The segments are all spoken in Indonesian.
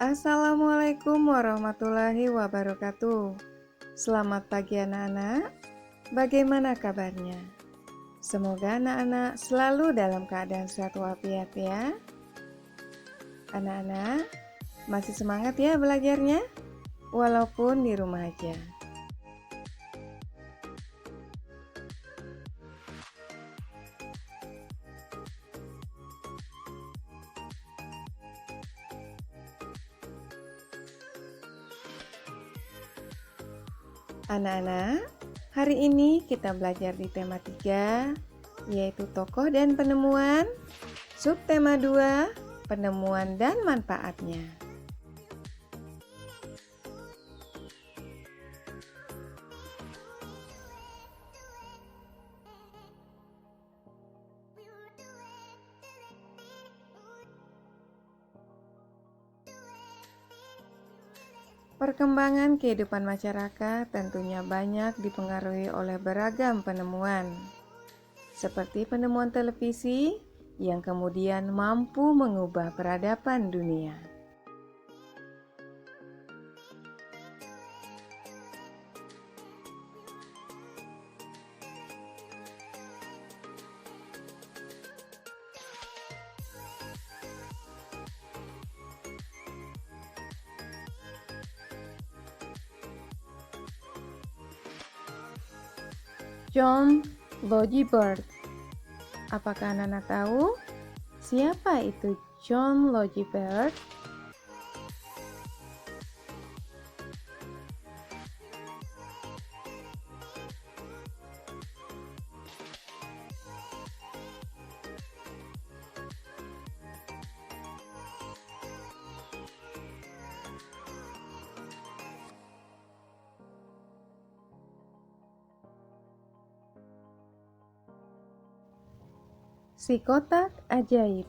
Assalamualaikum warahmatullahi wabarakatuh. Selamat pagi anak-anak. Bagaimana kabarnya? Semoga anak-anak selalu dalam keadaan sehat walafiat ya. Anak-anak masih semangat ya belajarnya? Walaupun di rumah aja. Anak-anak, hari ini kita belajar di tema 3, yaitu tokoh dan penemuan. Subtema 2, penemuan dan manfaatnya. Perkembangan kehidupan masyarakat tentunya banyak dipengaruhi oleh beragam penemuan, seperti penemuan televisi yang kemudian mampu mengubah peradaban dunia. John Logie Baird. Apakah anak-anak tahu siapa itu John Logie Baird? Si kotak ajaib.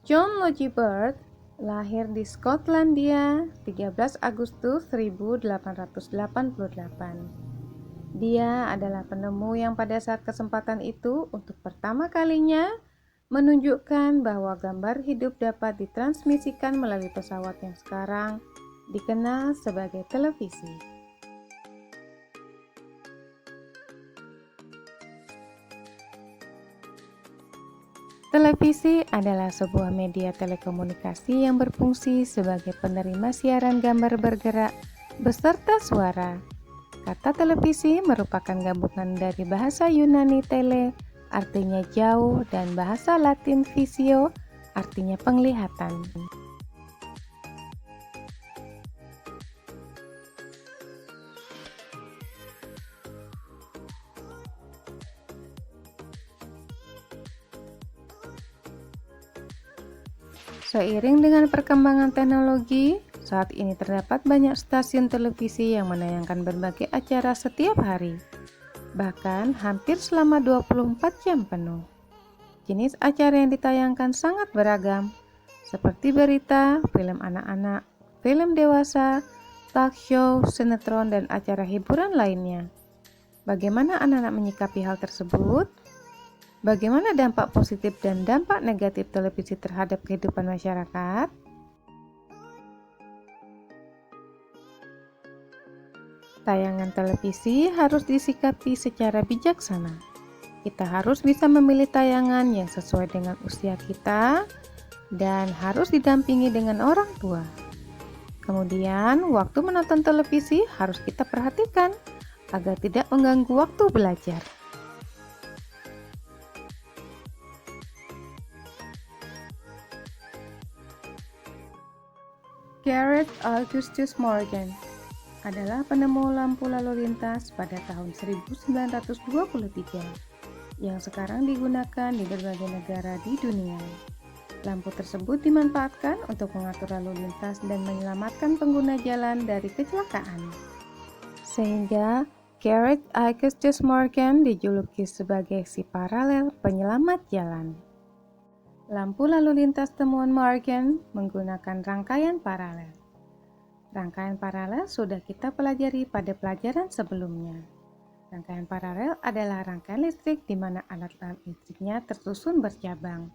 John Logie Baird lahir di Skotlandia 13 Agustus 1888. Dia adalah penemu yang pada saat kesempatan itu untuk pertama kalinya menunjukkan bahwa gambar hidup dapat ditransmisikan melalui pesawat yang sekarang dikenal sebagai televisi. Televisi adalah sebuah media telekomunikasi yang berfungsi sebagai penerima siaran gambar bergerak beserta suara. Kata televisi merupakan gabungan dari bahasa Yunani tele, artinya jauh, dan bahasa Latin visio, artinya penglihatan. Seiring dengan perkembangan teknologi, saat ini terdapat banyak stasiun televisi yang menayangkan berbagai acara setiap hari, bahkan hampir selama 24 jam penuh. Jenis acara yang ditayangkan sangat beragam, seperti berita, film anak-anak, film dewasa, talk show, sinetron, dan acara hiburan lainnya. Bagaimana anak-anak menyikapi hal tersebut? Bagaimana dampak positif dan dampak negatif televisi terhadap kehidupan masyarakat? Tayangan televisi harus disikapi secara bijaksana. Kita harus bisa memilih tayangan yang sesuai dengan usia kita dan harus didampingi dengan orang tua. Kemudian, waktu menonton televisi harus kita perhatikan agar tidak mengganggu waktu belajar. Gareth Augustus Morgan adalah penemu lampu lalu lintas pada tahun 1923 yang sekarang digunakan di berbagai negara di dunia. Lampu tersebut dimanfaatkan untuk mengatur lalu lintas dan menyelamatkan pengguna jalan dari kecelakaan. Sehingga Gareth Augustus Morgan dijuluki sebagai si paralel penyelamat jalan. Lampu lalu lintas temuan Morgan menggunakan rangkaian paralel. Rangkaian paralel sudah kita pelajari pada pelajaran sebelumnya. Rangkaian paralel adalah rangkaian listrik di mana alat-alat listriknya tersusun bercabang.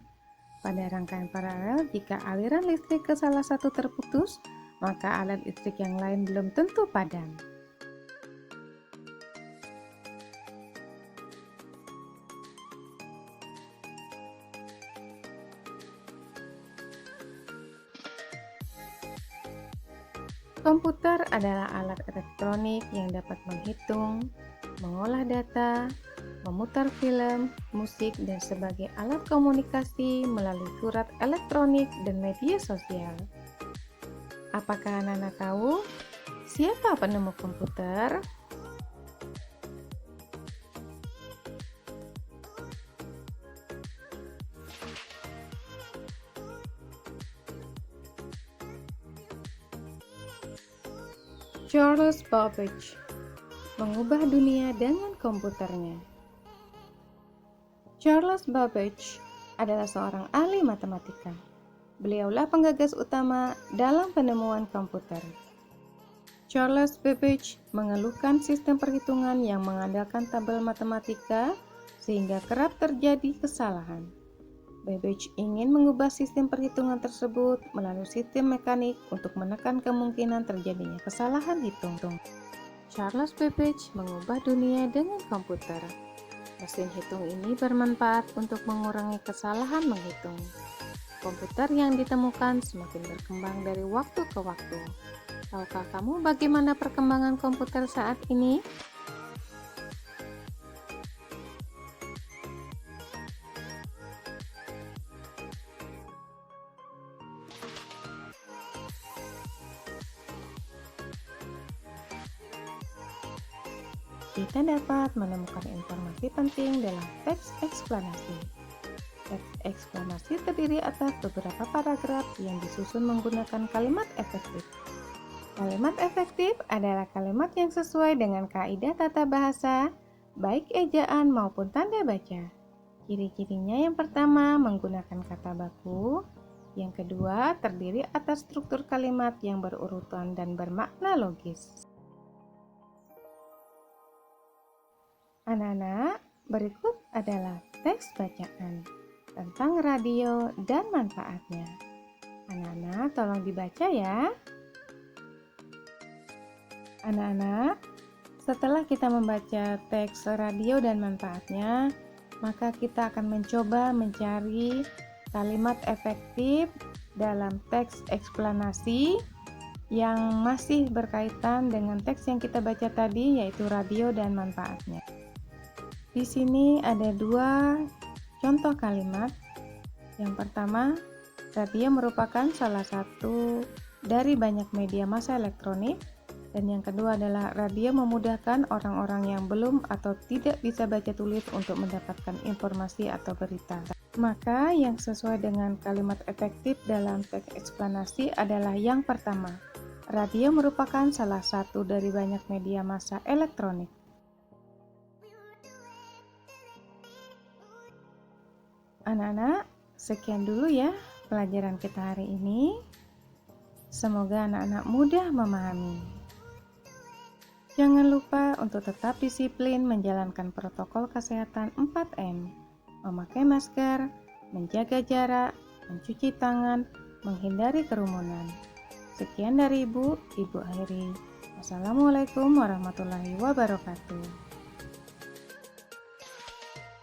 Pada rangkaian paralel, jika aliran listrik ke salah satu terputus, maka alat listrik yang lain belum tentu padam. Komputer adalah alat elektronik yang dapat menghitung, mengolah data, memutar film, musik, dan sebagai alat komunikasi melalui surat elektronik dan media sosial. Apakah anak-anak tahu siapa penemu komputer? Charles Babbage mengubah dunia dengan komputernya. Charles Babbage adalah seorang ahli matematika. Beliaulah penggagas utama dalam penemuan komputer. Charles Babbage mengeluhkan sistem perhitungan yang mengandalkan tabel matematika sehingga kerap terjadi kesalahan. Babbage ingin mengubah sistem perhitungan tersebut melalui sistem mekanik untuk menekan kemungkinan terjadinya kesalahan hitung. Charles Babbage mengubah dunia dengan komputer. Mesin hitung ini bermanfaat untuk mengurangi kesalahan menghitung. Komputer yang ditemukan semakin berkembang dari waktu ke waktu. Tahukah kamu bagaimana perkembangan komputer saat ini? Kita dapat menemukan informasi penting dalam teks eksplanasi. Teks eksplanasi terdiri atas beberapa paragraf yang disusun menggunakan kalimat efektif. Kalimat efektif adalah kalimat yang sesuai dengan kaidah tata bahasa, baik ejaan maupun tanda baca. Ciri-cirinya yang pertama menggunakan kata baku, yang kedua terdiri atas struktur kalimat yang berurutan dan bermakna logis. Anak-anak, berikut adalah teks bacaan tentang radio dan manfaatnya. Anak-anak, tolong dibaca ya. Anak-anak, setelah kita membaca teks radio dan manfaatnya, maka kita akan mencoba mencari kalimat efektif dalam teks eksplanasi yang masih berkaitan dengan teks yang kita baca tadi, yaitu radio dan manfaatnya. Di sini ada dua contoh kalimat. Yang pertama, radio merupakan salah satu dari banyak media massa elektronik. Dan yang kedua adalah radio memudahkan orang-orang yang belum atau tidak bisa baca tulis untuk mendapatkan informasi atau berita. Maka yang sesuai dengan kalimat efektif dalam teks eksplanasi adalah yang pertama. Radio merupakan salah satu dari banyak media massa elektronik. Anak-anak, sekian dulu ya pelajaran kita hari ini. Semoga anak-anak mudah memahami. Jangan lupa untuk tetap disiplin menjalankan protokol kesehatan 4M, memakai masker, menjaga jarak, mencuci tangan, menghindari kerumunan. Sekian dari Ibu akhiri. Wassalamualaikum warahmatullahi wabarakatuh.